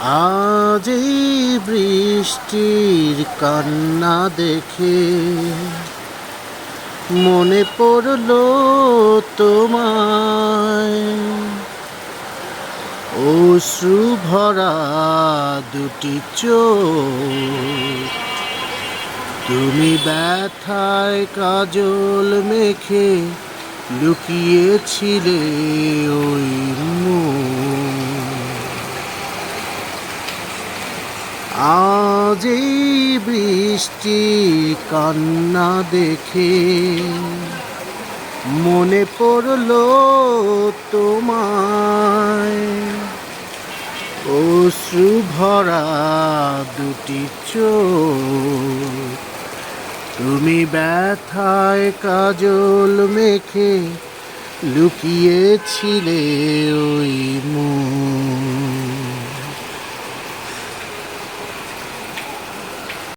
আজ এই বৃষ্টির কান্না দেখে মনে পড়লো তোমায়, অশ্রু ভরা দুটি চোখ, তুমি ব্যথায় কাজল মেখে লুকিয়েছিলে ওই মুখ। আজ এই বৃষ্টি কান্না দেখে মনে পড়লো তোমায়, অশ্রু ভরা দুটি চোখ, তুমি ব্যথায় কাজল মেখে লুকিয়েছিলে ওই মুখ।